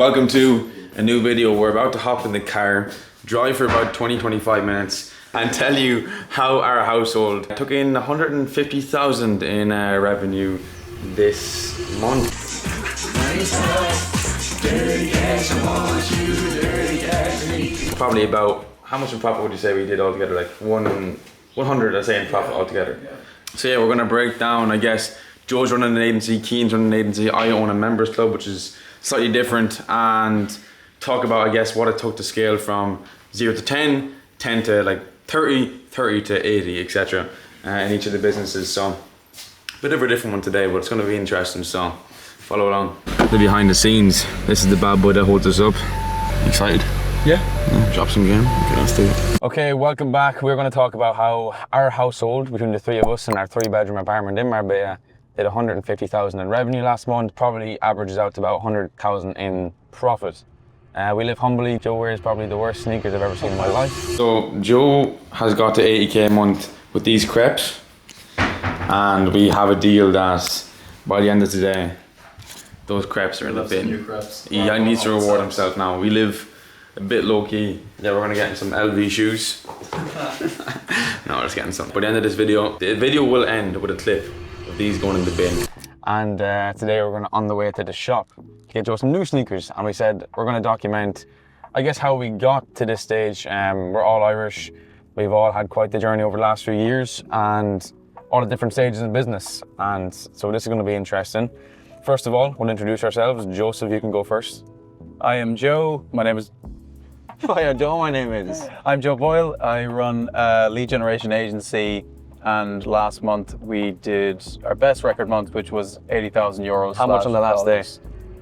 welcome to a new video. We're about to hop in the car, drive for about 20-25 minutes and tell you how our household took in 150,000 in revenue this month. Probably about, how much in profit would you say we did altogether? Like 100, I say, in profit altogether. So yeah, we're gonna break down, I guess, Joe's running an agency, Cian's running an agency, I own a members club, which is slightly different, and talk about, I guess, what it took to scale from 0 to 10, 10 to like 30, 30 to 80, etc. In each of the businesses. So, bit of a different one today, but it's gonna be interesting, so follow along. The behind the scenes, this is the bad boy that holds us up. Excited? Yeah. Drop some game. Okay, let's do it. Okay, welcome back. We're going to talk about how our household, between the three of us in our 3-bedroom apartment in Marbella, did 150,000 in revenue last month. Probably averages out to about 100,000 in profit. We live humbly. Joe wears probably the worst sneakers I've ever seen in my life. So Joe has got to 80k a month with these crepes, and we have a deal that by the end of today, those crepes are in the bin. He needs to reward himself now. We live a bit low key. Yeah, we're gonna get in some LV shoes. No, we're just getting some. By the end of this video, the video will end with a clip of these going in the bin. And today we're on the way to the shop to get Joe some new sneakers. And we said we're gonna document, I guess, how we got to this stage. We're all Irish. We've all had quite the journey over the last few years and all the different stages in business. And so this is gonna be interesting. First of all, we'll introduce ourselves. Joseph, you can go first. I am Joe. My name is... Hi, Joe, my name is... I'm Joe Boyle. I run a lead generation agency, and last month we did our best record month, which was 80,000 euros. How much on the last day?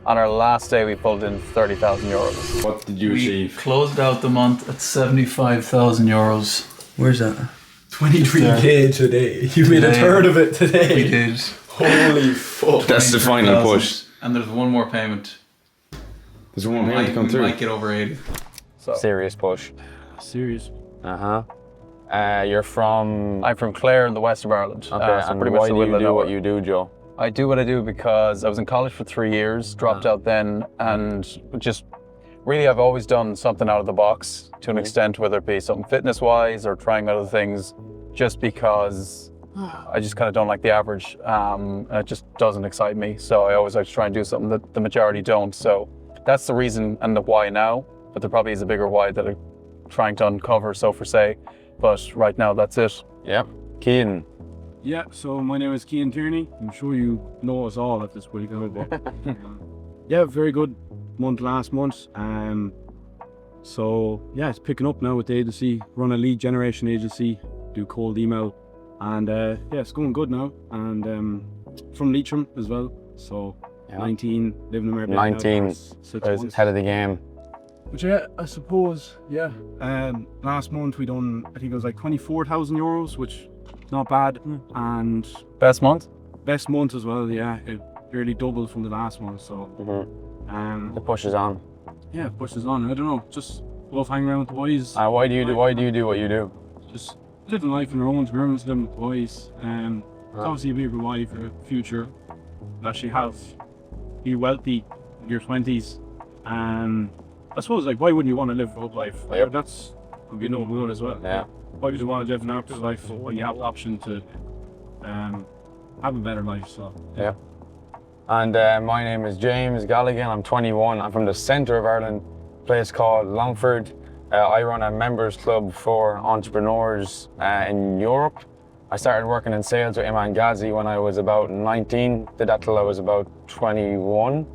On our last day, we pulled in 30,000 euros. What did you achieve? We closed out the month at 75,000 euros. Where's that? 23k today. You made a third of it today. We did. Holy fuck. That's the final push. And there's one more payment. There's one more payment to come We through. might get over 80. So, Serious push. Serious. You're from... I'm from Clare in the west of Ireland. Okay, so and pretty much why the do middle you of do nowhere. what you do, Joe? I do what I do because I was in college for 3 years, dropped out then, and just really I've always done something out of the box to an extent, whether it be something fitness-wise or trying other things, just because I just kind of don't like the average. It just doesn't excite me. So I always like to try and do something that the majority don't. So that's the reason and the why now, but there probably is a bigger why that I'm trying to uncover, so for say. But right now, that's it. Yep. Cian. Yeah, so my name is Cian Tierney. I'm sure you know us all at this point. Yeah, very good month last month. So yeah, it's picking up now with the agency. Run a lead generation agency, do cold email, and yeah, it's going good now. And from Leitrim as well. So 19, living in Marbella. 19, head of the game. Which I suppose, yeah. Last month we done, I think it was like 24,000 euros, which not bad. And Best month? best month as well, yeah. It nearly doubled from the last one, so. The push is on. Yeah, pushes on. I don't know, just love hanging around with the boys. Why do you do what you do? Just living life on our own terms, living with the boys. It's obviously a bit of a why for the future. Actually have, be wealthy in your 20s. I suppose, like, why wouldn't you want to live a good life? Yep. That's would be no good as well. Yeah. Why would you want to live an afterlife when you have the option to have a better life? So Yeah. And my name is James Galligan. I'm 21. I'm from the centre of Ireland, a place called Longford. I run a members club for entrepreneurs in Europe. I started working in sales with Iman Ghazi when I was about 19. Did that till I was about 21.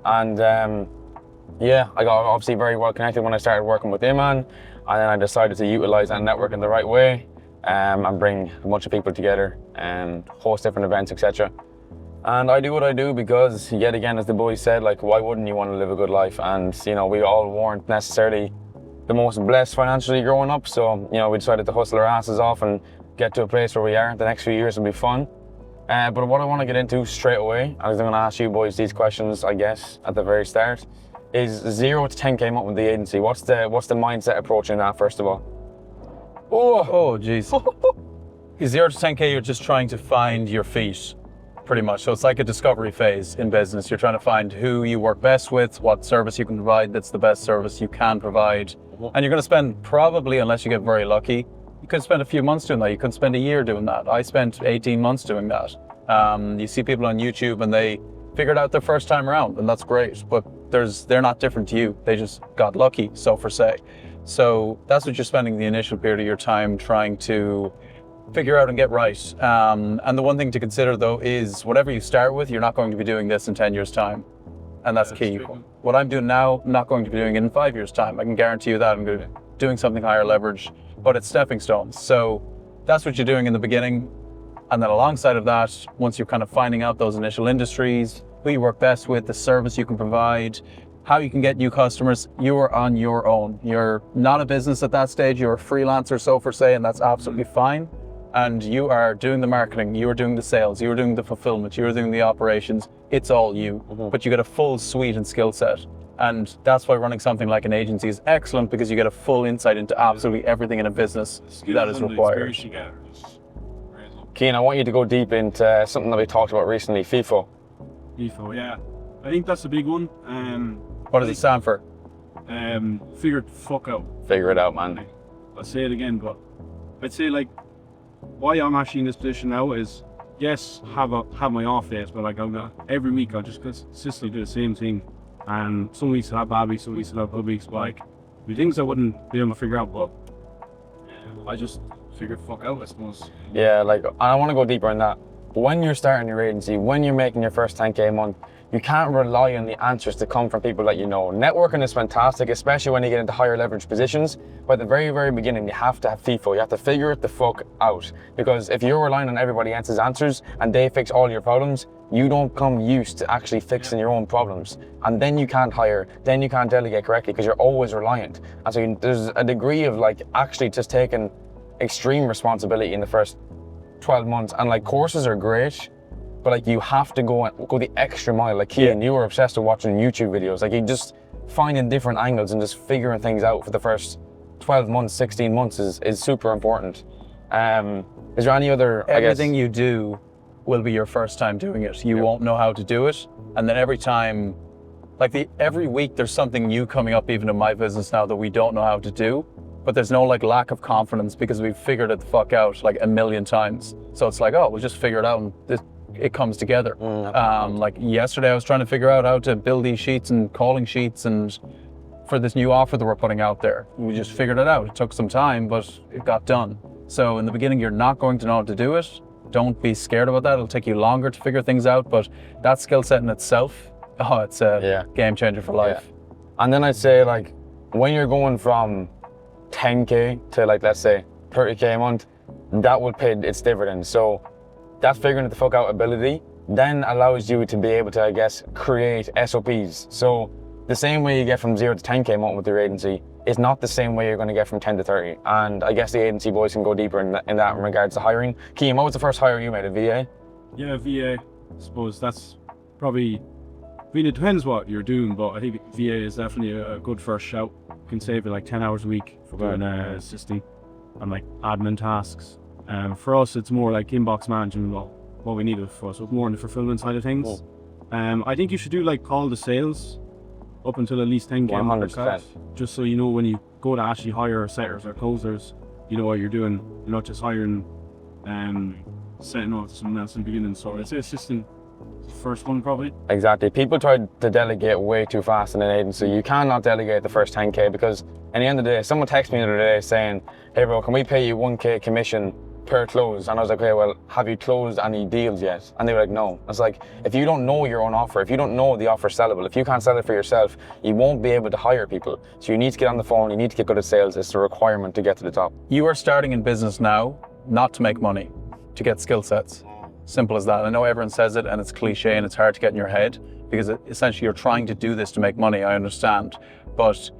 And yeah, I got obviously very well connected when I started working with Iman, and then I decided to utilize that network in the right way and bring a bunch of people together and host different events, etc. And I do what I do because, yet again, as the boys said, like, why wouldn't you want to live a good life? And, you know, we all weren't necessarily the most blessed financially growing up, so, you know, we decided to hustle our asses off and get to a place where we are. The next few years will be fun. But what I want to get into straight away, and I'm going to ask you boys these questions, I guess, at the very start, is 0 to 10k a month with the agency. What's the mindset approaching that, first of all? Oh, jeez. 0 to 10k, you're just trying to find your feet. pretty much. So it's like a discovery phase in business. You're trying to find who you work best with, what service you can provide that's the best service you can provide. And you're going to spend probably, unless you get very lucky, you could spend a few months doing that. You could spend a year doing that. I spent 18 months doing that. You see people on YouTube and they figured out their first time around, and that's great, but they're not different to you. They just got lucky, so for say. So that's what you're spending the initial period of your time trying to figure out and get right. And the one thing to consider though is whatever you start with, you're not going to be doing this in 10 years time. And that's key. True. What I'm doing now, I'm not going to be doing it in 5 years time. I can guarantee you that. I'm going to be doing something higher leverage, but it's stepping stones. So that's what you're doing in the beginning. And then alongside of that, once you're kind of finding out those initial industries, who you work best with, the service you can provide, how you can get new customers, you are on your own. You're not a business at that stage. You're a freelancer, so for say, and that's absolutely fine. And you are doing the marketing, you are doing the sales, you are doing the fulfillment, you are doing the operations. It's all you, but you get a full suite and skill set. And that's why running something like an agency is excellent, because you get a full insight into absolutely everything in a business that is required. Cian, I want you to go deep into something that we talked about recently, FIFO. FIFO, yeah. I think that's a big one. What does it stand for? Figure it the fuck out. Figure it out, man. I'll say it again, but I'd say like why I'm actually in this position now is, yes, have my off days, but like every week I'll just consistently do the same thing. And some weeks I'll have bad weeks, some weeks I'll have good weeks, but like the things I wouldn't be able to figure out, but I just figure it the fuck out, I suppose. Yeah, like I want to go deeper in that. When you're starting your agency, when you're making your first 10K a month, you can't rely on the answers to come from people that you know. Networking is fantastic, especially when you get into higher leverage positions. But at the very, very beginning, you have to have FIFO. You have to figure it the fuck out. Because if you're relying on everybody else's answers and they fix all your problems, you don't come used to actually fixing your own problems. And then you can't hire, then you can't delegate correctly because you're always reliant. And so there's a degree of like actually just taking extreme responsibility in the first 12 months. And like courses are great, but like you have to go the extra mile. Like Cian, you were obsessed with watching YouTube videos. Like you just finding different angles and just figuring things out for the first 12 months, 16 months is super important. Is there any other, Everything you do will be your first time doing it. You won't know how to do it. And then every time, every week there's something new coming up even in my business now that we don't know how to do. But there's no like lack of confidence because we've figured it the fuck out like a million times. So it's like, oh, we'll just figure it out and it comes together. Like yesterday I was trying to figure out how to build these sheets and calling sheets and for this new offer that we're putting out there. We just figured it out. It took some time, but it got done. So in the beginning, you're not going to know how to do it. Don't be scared about that. It'll take you longer to figure things out, but that skill set in itself, it's a game changer for life. Yeah. And then I'd say like, when you're going from 10K to like, let's say 30K a month, that will pay its dividends. So that figuring it the fuck out ability then allows you to be able to, I guess, create SOPs. So the same way you get from 0 to 10K a month with your agency is not the same way you're going to get from 10 to 30. And I guess the agency boys can go deeper in that in regards to hiring. Cian, what was the first hire you made, a VA? Yeah, VA. I suppose that's probably, it depends what you're doing, but I think VA is definitely a good first shout. You can save you like 10 hours a week for doing assisting on like admin tasks. For us, it's more like inbox management, what we need it for, so more on the fulfillment side of things. I think you should do like call the sales up until at least 10K. 100%. Just so you know when you go to actually hire setters or closers, you know what you're doing. You're not just hiring setting up someone else in the beginning. So I'd say assistant first one probably. Exactly. People try to delegate way too fast in an agency. You cannot delegate the first 10K because at the end of the day, someone texted me the other day saying, hey bro, can we pay you 1K commission per close? And I was like, okay, well, have you closed any deals yet? And they were like, no. I was like, if you don't know your own offer, if you don't know the offer's sellable, if you can't sell it for yourself, you won't be able to hire people. So you need to get on the phone, you need to get good at sales. It's a requirement to get to the top. You are starting in business now, not to make money, to get skill sets. Simple as that. I know everyone says it and it's cliche and it's hard to get in your head because essentially you're trying to do this to make money, I understand. But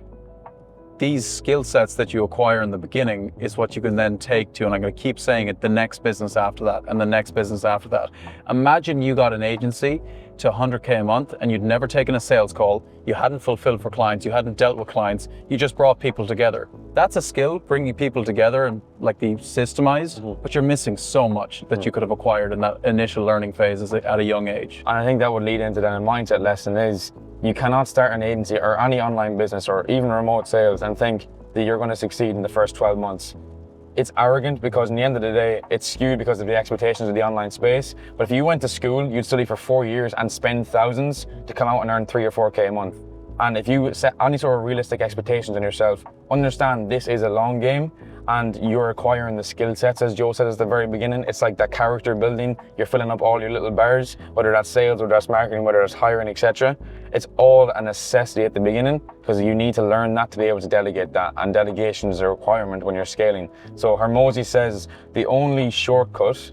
these skill sets that you acquire in the beginning is what you can then take to, and I'm going to keep saying it, the next business after that and the next business after that. Imagine you got an agency to 100K a month and you'd never taken a sales call, you hadn't fulfilled for clients, you hadn't dealt with clients, you just brought people together. That's a skill, bringing people together and like the systemized, but you're missing so much that you could have acquired in that initial learning phase at a young age. And I think that would lead into then a mindset lesson is you cannot start an agency or any online business or even remote sales and think that you're going to succeed in the first 12 months. It's arrogant because in the end of the day, it's skewed because of the expectations of the online space. But if you went to school, you'd study for 4 years and spend thousands to come out and earn 3 or 4K a month. And if you set any sort of realistic expectations on yourself, understand this is a long game and you're acquiring the skill sets, as Joe said at the very beginning. It's like that character building. You're filling up all your little bars, whether that's sales, whether that's marketing, whether that's hiring, etc. It's all a necessity at the beginning because you need to learn that to be able to delegate that. And delegation is a requirement when you're scaling. So Hormozi says the only shortcut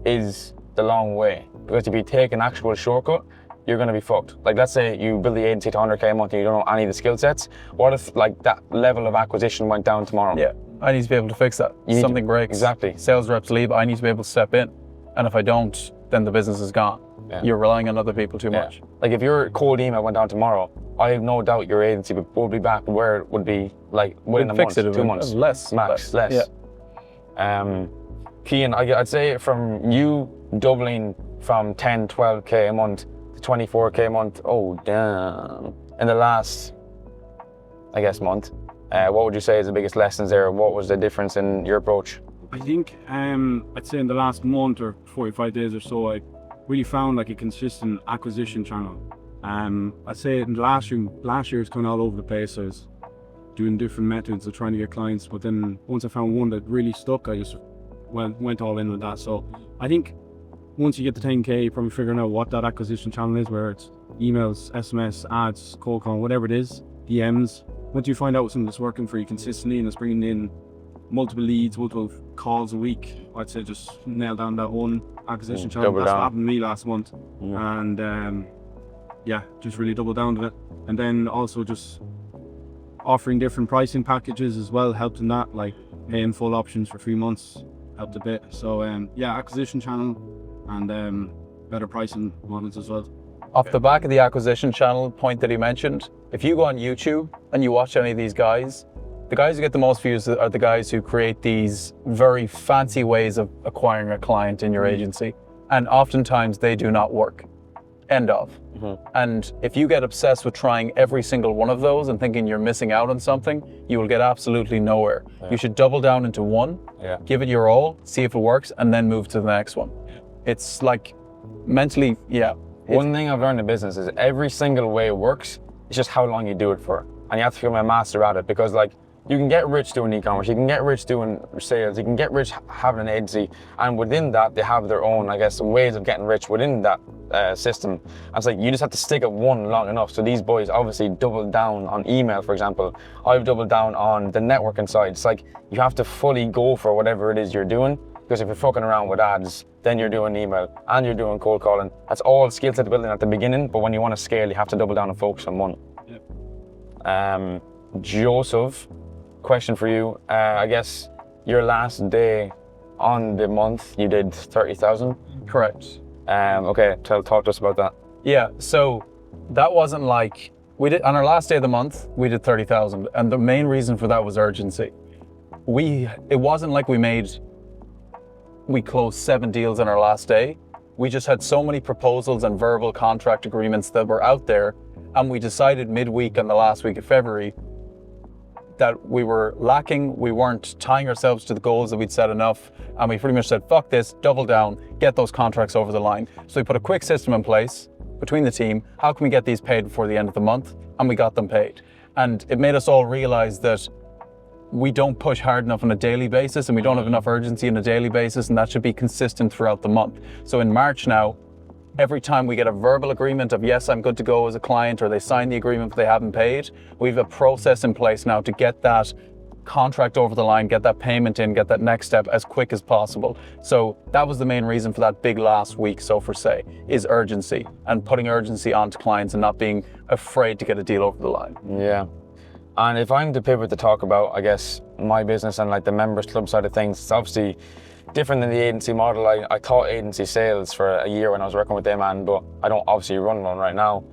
is the long way. Because if you take an actual shortcut, you're going to be fucked. Like let's say you build the agency to 100K a month and you don't know any of the skill sets. What if like that level of acquisition went down tomorrow? Yeah, I need to be able to fix that. Something breaks. Exactly. Sales reps leave, I need to be able to step in. And if I don't, then the business is gone. Yeah. You're relying on other people too much. Like if your cold email went down tomorrow, I have no doubt your agency will be back where it would be like within a month, 2 months. Less. Max, less. Yeah. Cian, I'd say from you doubling from 10, 12K a month to 24K a month, oh damn. In the last, I guess, month, what would you say is the biggest lessons there? What was the difference in your approach? I think I'd say in the last month or 45 days or so, I really found like a consistent acquisition channel. I'd say in last year was kind of all over the place. I was doing different methods of trying to get clients, but then once I found one that really stuck, I just went all in with that. So I think once you get to 10K, you're probably figuring out what that acquisition channel is, whether it's emails, SMS, ads, cold call, whatever it is, DMs. Once you find out something that's working for you consistently and it's bringing in multiple leads, multiple calls a week, I'd say just nail down that one acquisition channel. That's what happened to me last month. And just really double down to it. And then also just offering different pricing packages as well helped in that, like paying full options for 3 months helped a bit. So acquisition channel and better pricing models as well. Off the back of the acquisition channel point that he mentioned, if you go on YouTube and you watch any of these guys, the guys who get the most views are the guys who create these very fancy ways of acquiring a client in your agency. And oftentimes they do not work. End of. And if you get obsessed with trying every single one of those and thinking you're missing out on something, you will get absolutely nowhere. You should double down into one, give it your all, see if it works, and then move to the next one. It's like mentally, One thing I've learned in business is every single way works. It's just how long you do it for. And you have to become a master at it because like you can get rich doing e-commerce, you can get rich doing sales, you can get rich having an agency, and within that they have their own, I guess, ways of getting rich within that system. And it's like you just have to stick at one long enough. So these boys obviously doubled down on email, for example. I've doubled down on the networking side. It's like you have to fully go for whatever it is you're doing, because if you're fucking around with ads, then you're doing email and you're doing cold calling. That's all skill set building at the beginning, but when you want to scale, you have to double down and focus on one. Joseph, question for you. I guess your last day on the month, you did 30,000? Correct. Okay, talk to us about that. Yeah, so that wasn't like, we did on our last day of the month, we did 30,000. And the main reason for that was urgency. It wasn't like we closed 7 deals on our last day. We just had so many proposals and verbal contract agreements that were out there. And we decided midweek on the last week of February that we were lacking, we weren't tying ourselves to the goals that we'd set enough, and we pretty much said, fuck this, double down, get those contracts over the line. So we put a quick system in place between the team, how can we get these paid before the end of the month? And we got them paid. And it made us all realize that we don't push hard enough on a daily basis and we don't have enough urgency on a daily basis, and that should be consistent throughout the month. So in March now, every time we get a verbal agreement of yes, I'm good to go as a client, or they sign the agreement but they haven't paid, we have a process in place now to get that contract over the line, get that payment in, get that next step as quick as possible. So that was the main reason for that big last week, so for say, is urgency and putting urgency onto clients and not being afraid to get a deal over the line. Yeah. And if I'm to pivot to talk about, I guess, my business and like the members club side of things, it's obviously different than the agency model. I taught agency sales for a year when I was working with them, man, but I don't obviously run one right now.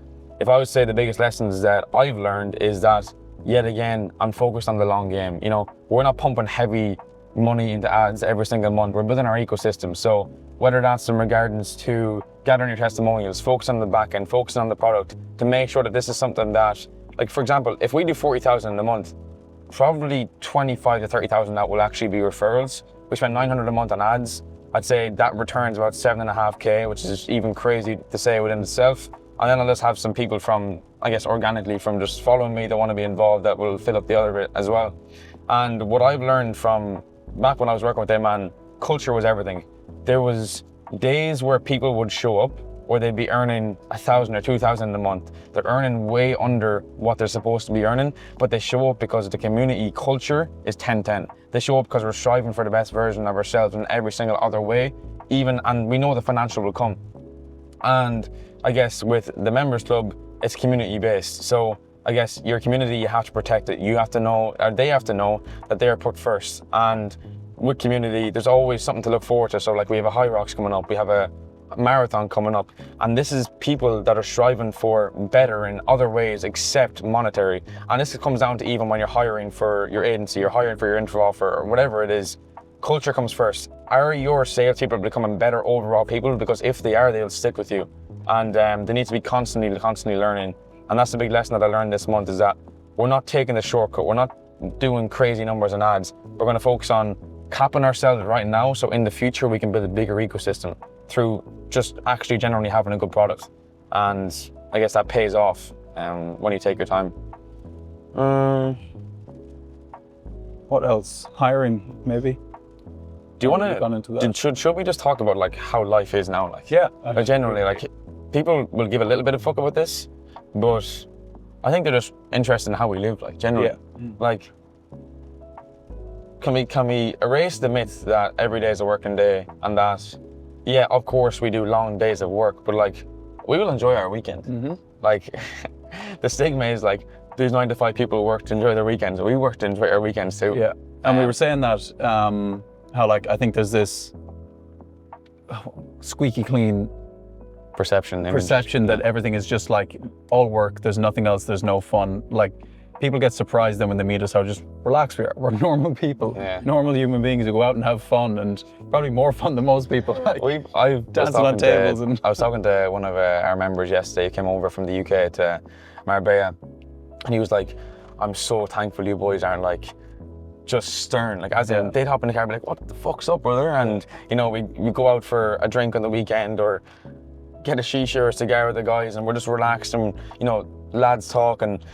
If I would say the biggest lessons that I've learned is that, yet again, I'm focused on the long game. You know, we're not pumping heavy money into ads every single month. We're building our ecosystem. So whether that's in regards to gathering your testimonials, focusing on the back end, focusing on the product, to make sure that this is something that, like for example, if we do 40,000 in a month, probably 25 to 30,000 that will actually be referrals. We spend 900 a month on ads. I'd say that returns about 7.5K, which is even crazy to say within itself. And then I'll just have some people from, I guess, organically from just following me that want to be involved that will fill up the other bit as well. And what I've learned from back when I was working with them, man, culture was everything. There was days where people would show up or they'd be earning 1,000 or 2,000 a month. They're earning way under what they're supposed to be earning, but they show up because the community culture is 10-10. They show up because we're striving for the best version of ourselves in every single other way, and we know the financial will come. And I guess with the members club, it's community based. So I guess your community, you have to protect it. You have to know, or they have to know that they are put first. And with community, there's always something to look forward to. So like we have a High Rocks coming up, we have a marathon coming up, and this is people that are striving for better in other ways except monetary. And this comes down to even when you're hiring for your agency, you're hiring for your intro offer or whatever it is, culture comes first. Are your salespeople becoming better overall people? Because if they are, they'll stick with you. And they need to be constantly learning. And that's the big lesson that I learned this month, is that we're not taking the shortcut. We're not doing crazy numbers and ads. We're going to focus on capping ourselves right now, so in the future we can build a bigger ecosystem through just actually generally having a good product. And I guess that pays off when you take your time. What else? Hiring, maybe. Do you want gone into to? that. Should we just talk about like how life is now? Like, Yeah. like generally, like people will give a little bit of fuck about this, but I think they're just interested in how we live. Like generally, like can we erase the myth that every day is a working day, and that yeah, of course we do long days of work, but like we will enjoy our weekend. Like the stigma is like these 9 to 5 people work to enjoy their weekends. We work to enjoy our weekends too. Yeah, and we were saying that how like I think there's this squeaky clean perception that everything is just like all work. There's nothing else. There's no fun. Like people get surprised then when they meet us how just relaxed we are. We're normal people, normal human beings who go out and have fun, and probably more fun than most people. Like, I've dancing on tables and I was talking to one of our members yesterday. He came over from the UK to Marbella, and he was like, "I'm so thankful you boys aren't like just stern." Like as in they'd hop in the car and be like, "What the fuck's up, brother?" And you know, we go out for a drink on the weekend or get a shisha or a cigar with the guys, and we're just relaxed, and you know, lads talk. And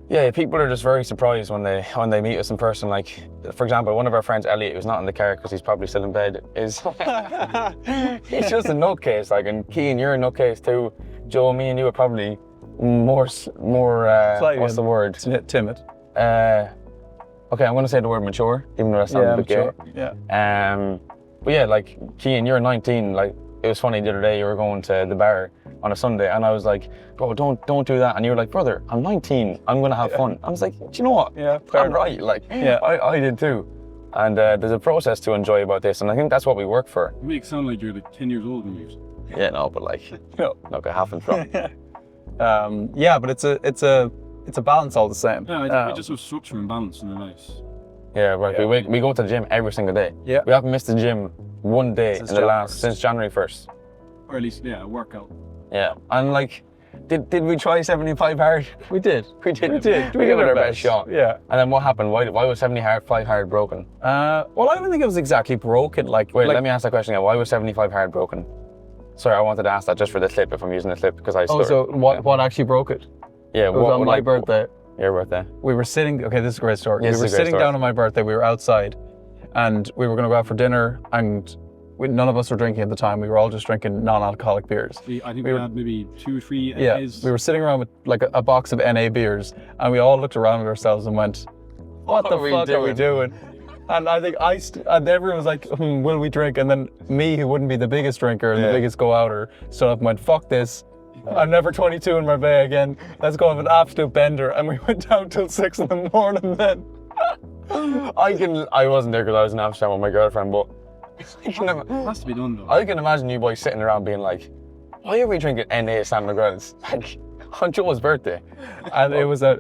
yeah, people are just very surprised when they meet us in person. Like for example, one of our friends, Elliot, who's not in the car because he's probably still in bed, is he's just a nutcase. Like, and Cian, you're a nutcase too. Joe, me and you are probably more what's the word? Timid. Okay, I'm gonna say the word mature, even though that sounds a bit gay. Yeah. But yeah, like Cian, you're 19. Like it was funny the other day. You were going to the bar on a Sunday, and I was like, "Bro, don't do that." And you were like, "Brother, I'm 19. I'm gonna have fun." I was like, "Do you know what? Yeah, I'm right." Like, I did too. And there's a process to enjoy about this, and I think that's what we work for. You make it sound like you're like 10 years older than you. Yeah, no, but like, look, I haven't from. Yeah, but it's a balance all the same. Yeah, I think we just have structure and balance in our lives. Yeah, right. Yeah. We go to the gym every single day. Yeah. We haven't missed the gym one day since January 1st. Or at least, a workout. Yeah, and like, did we try 75 hard? We did. We did. We did. We gave it our best shot. Yeah. And then what happened? Why was 75 hard broken? Well, I don't think it was exactly broken. Wait, let me ask that question again. Why was 75 hard broken? Sorry, I wanted to ask that just for the clip, if I'm using the clip, because I so what actually broke it? Yeah, it was on my birthday. Your birthday. We were sitting, okay, this is a great story. Yes, we were sitting down on my birthday, we were outside, and we were gonna go out for dinner, and none of us were drinking at the time. We were all just drinking non-alcoholic beers. I think we had maybe 2 or 3 Yeah, NAs. we were sitting around with like a box of NA beers, and we all looked around at ourselves and went, what the fuck are we doing? And I think and everyone was like, will we drink? And then me, who wouldn't be the biggest drinker and the biggest go-outer, stood up and went, fuck this. I'm never 22 in Marbella again. Let's go have an absolute bender. And we went down till 6 in the morning then. I wasn't there because I was in Amsterdam with my girlfriend, but It has to be done though. I can imagine you boys sitting around being like, why are we drinking NA San Miguel's? Like, on Joe's birthday. And it was a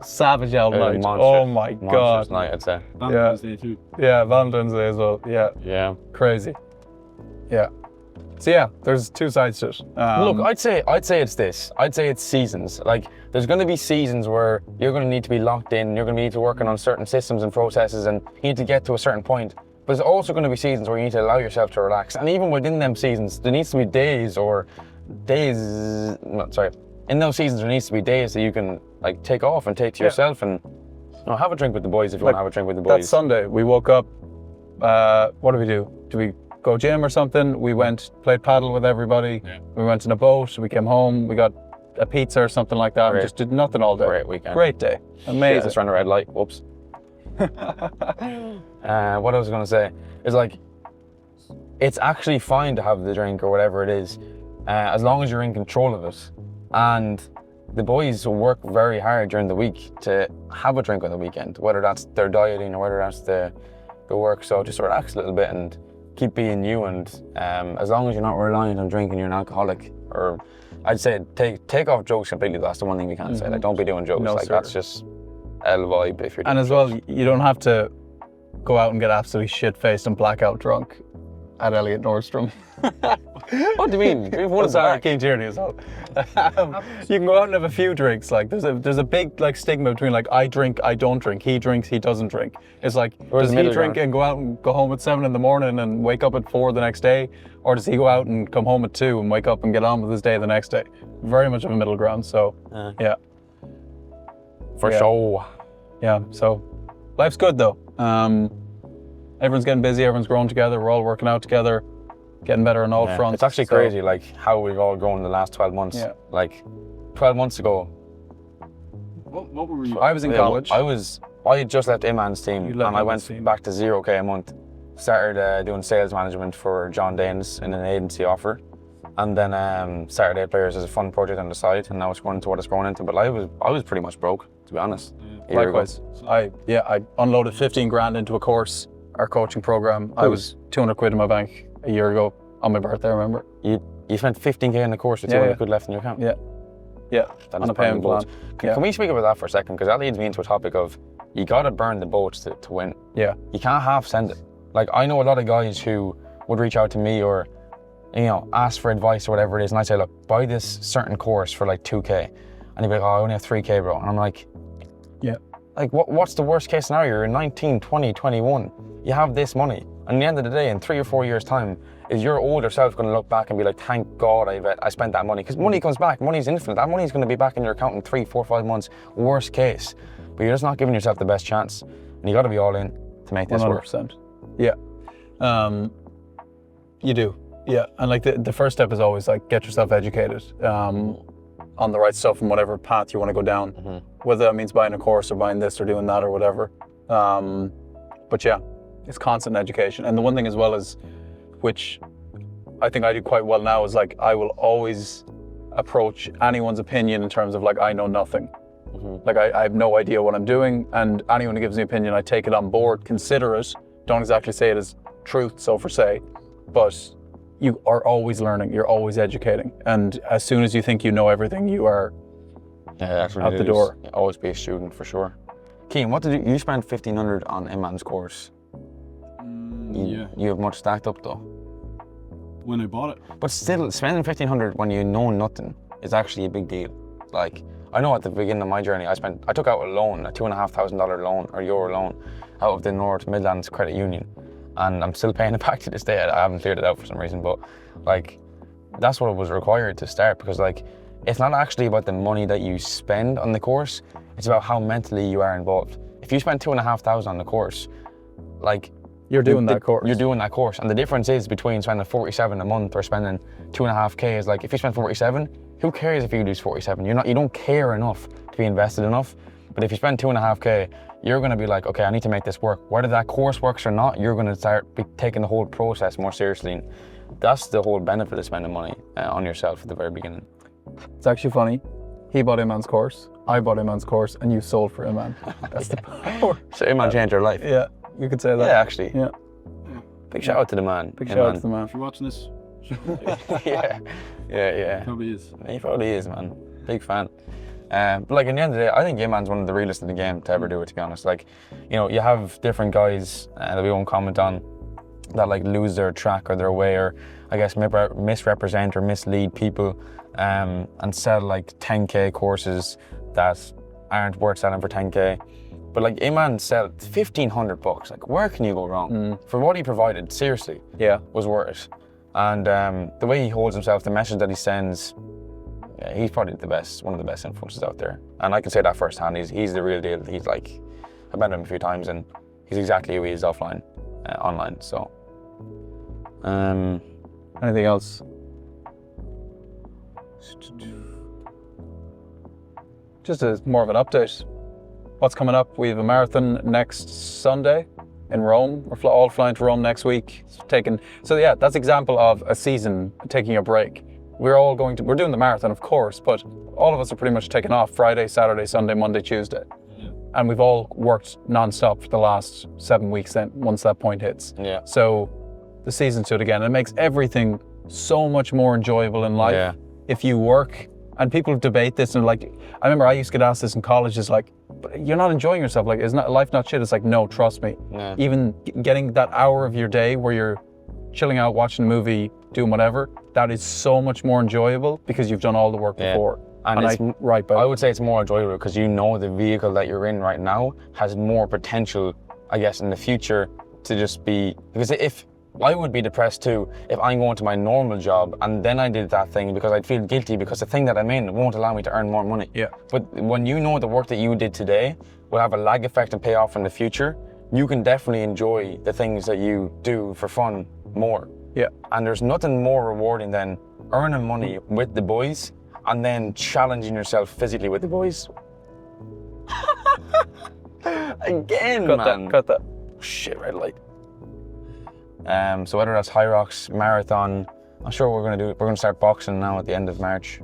savage old night. Monster- Oh my monstrous God. night, I'd say. Valentine's Day too. Yeah, Valentine's Day as well. Yeah, Yeah. crazy. Yeah. So yeah, there's two sides to it. Look, I'd say it's this. I'd say it's seasons. Like, there's going to be seasons where you're going to need to be locked in. You're going to need to working on certain systems and processes, and you need to get to a certain point. But there's also going to be seasons where you need to allow yourself to relax. And even within them seasons, there needs to be in those seasons, there needs to be days that you can like take off and take to yourself and have a drink with the boys if you want to have a drink with the that boys. Sunday, we woke up. What did we do? Did we go gym or something? We went, played paddle with everybody. Yeah. We went in a boat. We came home. We got a pizza or something like that. And Great. just did nothing all day. Great weekend. Great day. Amazing. Just ran a red light. Whoops. What I was going to say is like, it's actually fine to have the drink or whatever it is, as long as you're in control of it. And the boys work very hard during the week to have a drink on the weekend, whether that's their dieting or whether that's the work. So just relax a little bit and keep being you. And as long as you're not reliant on drinking, you're an alcoholic. Or I'd say take off jokes completely. That's the one thing we can't say. Like, don't be doing jokes. No, like sir. that's just L vibe if you're doing And as well, you don't have to go out and get absolutely shit-faced and blackout drunk at Elliot Nordstrom. What do you mean? We've won Sorry, back. King Tierney as well. You can go out and have a few drinks. Like there's a big like stigma between like I drink, I don't drink. He drinks, he doesn't drink. It's like, Where's does the he middle drink ground? and go out and go home at 7 in the morning and wake up at 4 the next day, or does he go out and come home at 2 and wake up and get on with his day the next day? Very much of a middle ground. So yeah, For Yeah. sure. yeah. So life's good though. Everyone's getting busy. Everyone's growing together. We're all working out together, getting better on all Yeah. fronts. It's actually So, crazy, like how we've all grown in the last 12 months. Yeah. Like 12 months ago, What were you? I was in college. I had just left Iman's team, You left and I Iman's went team. back to 0K a month. Started doing sales management for John Danes in an agency offer, and then Saturday Players as a fun project on the side, and now it's going into what it's grown into. But I was pretty much broke, to be honest. a year ago. Likewise. I unloaded 15 grand into a course, our coaching program. I was 200 quid in my bank a year ago on my birthday, remember? You spent 15K in the course with Yeah, 200 yeah. quid left in your account. Yeah. Yeah. That On is a burning payment boats. plan. Can, Yeah. can we speak about that for a second? Because that leads me into a topic of you got to burn the boats to win. Yeah. You can't half send it. Like, I know a lot of guys who would reach out to me or, ask for advice or whatever it is. And I say, look, buy this certain course for like 2K. And he'd be like, oh, I only have 3K, bro. And I'm like, Yeah. like, what's the worst case scenario? You're 19, 20, 21. You have this money. And at the end of the day, in 3 or 4 years' time, is your older self going to look back and be like, thank God I spent that money? Because money comes back. Money's infinite. That money's going to be back in your account in 3, 4, 5 months, worst case. But you're just not giving yourself the best chance. And you got to be all in to make this work. 100%. Yeah. You do. Yeah. And like the first step is always like get yourself educated on the right stuff and whatever path you want to go down. Whether that means buying a course or buying this or doing that or whatever. But yeah, it's constant education. And the one thing as well is, which I think I do quite well now, is like I will always approach anyone's opinion in terms of like I know nothing. Like I have no idea what I'm doing, and anyone who gives me an opinion, I take it on board, consider it. Don't exactly say it as truth, so for say, but you are always learning. You're always educating, and as soon as you think you know everything, you are that's out the door. Always be a student for sure. Keane, what did you spent 1,500 on Iman's course? Yeah, You have much stacked up though. when I bought it. But still, spending 1,500 when you know nothing is actually a big deal. Like, I know at the beginning of my journey, I took out a loan, a $2,500 loan or euro loan out of the North Midlands Credit Union. And I'm still paying it back to this day. I haven't cleared it out for some reason, but like, that's what was required to start, because like, it's not actually about the money that you spend on the course, it's about how mentally you are involved. If you spend $2,500 on the course, like, You're doing that course. You're doing that course. And the difference is between spending 47 a month or spending 2.5K is like, if you spend 47, who cares if you do 47? You don't care enough to be invested enough. But if you spend 2.5K, you're going to be like, okay, I need to make this work. Whether that course works or not, you're going to start taking the whole process more seriously. And that's the whole benefit of spending money on yourself at the very beginning. It's actually funny. He bought Iman's course, I bought Iman's course, and you sold for Iman. That's the power. So Iman changed her life. Yeah, you could say that. Yeah, actually. Yeah. Big shout out to the man. Big shout out to the man. If you're watching this, yeah. probably is. He probably is, man. Big fan. But like in the end of the day, I think Iman's one of the realest in the game to ever do it, to be honest. Like, you know, you have different guys that we won't comment on that like lose their track or their way, or I guess misrepresent or mislead people and sell like 10k courses that aren't worth selling for 10k. But like Iman sell $1,500. Like, where can you go wrong? For what he provided, seriously, was worth it. And the way he holds himself, the message that he sends, he's probably the best, one of the best influencers out there. And I can say that firsthand. He's the real deal. He's like, I've met him a few times, and he's exactly who he is offline, online. So, anything else? Just as more of an update. What's coming up? We have a marathon next Sunday in Rome. We're all flying to Rome next week. So yeah, that's example of a season taking a break. We're doing the marathon, of course, but all of us are pretty much taking off Friday, Saturday, Sunday, Monday, Tuesday. Yeah. And we've all worked non-stop for the last 7 weeks then, once that point hits. Yeah. So the season's to it again. It makes everything so much more enjoyable in life if you work. And people debate this, and like, I remember I used to get asked this in college, is like, but you're not enjoying yourself, like, isn't life not shit? It's like, no, trust me. Yeah. Even getting that hour of your day where you're chilling out, watching a movie, doing whatever, that is so much more enjoyable because you've done all the work before. And I would say it's more enjoyable because you know the vehicle that you're in right now has more potential, I guess, in the future to just be, because if I would be depressed too if I'm going to my normal job and then I did that thing, because I'd feel guilty because the thing that I'm in won't allow me to earn more money. Yeah. But when you know the work that you did today will have a lag effect and pay off in the future, you can definitely enjoy the things that you do for fun more. Yeah. And there's nothing more rewarding than earning money with the boys and then challenging yourself physically with the boys. Again, man. Cut that. Shit, red light. So whether that's High Rocks, marathon, I'm sure we're gonna start boxing now at the end of March.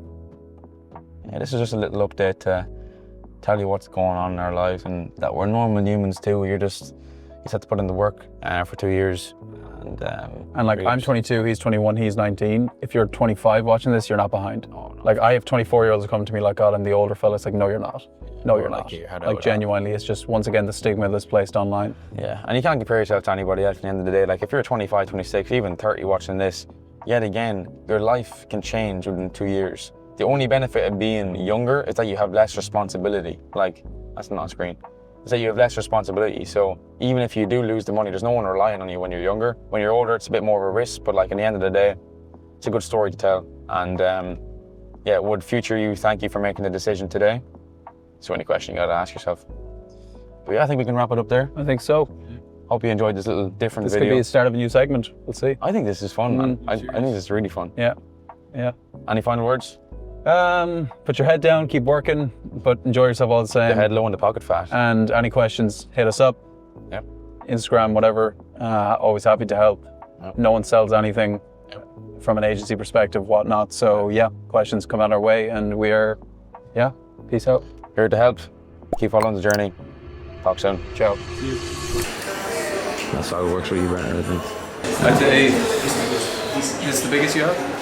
Yeah, this is just a little update to tell you what's going on in our lives and that we're normal humans too. You just have to put in the work for 2 years. And like, I'm 22, he's 21, he's 19. If you're 25 watching this, you're not behind. Oh, no. Like, I have 24-year-olds come to me like, God, I'm the older fella. It's like, no, you're not. No, you're like not. Like, genuinely, it's just, once again, the stigma that's placed online. Yeah, and you can't compare yourself to anybody else at the end of the day. Like, if you're 25, 26, even 30 watching this, yet again, your life can change within 2 years. The only benefit of being younger is that you have less responsibility. Like, that's not on screen. Is that you have less responsibility. So even if you do lose the money, there's no one relying on you when you're younger. When you're older, it's a bit more of a risk, but like, in the end of the day, it's a good story to tell. And yeah, would future you thank you for making the decision today? So any question you gotta ask yourself. But yeah, I think we can wrap it up there. I think so. Hope you enjoyed this little different This video. could be the start of a new segment. We'll see. I think this is fun, man. I think this is really fun. Yeah. Yeah. Any final words? Put your head down, keep working, but enjoy yourself all the same. The head low and the pocket fat. And any questions, hit us up. Yep. Instagram, whatever. Always happy to help. Yep. No one sells anything from an agency perspective, whatnot. So yeah, questions come out our way, and we're, peace out. Here to help. Keep following the journey. Talk soon. Ciao. That's how it works with you, Brenner, I think. I'd say, is this the biggest you have?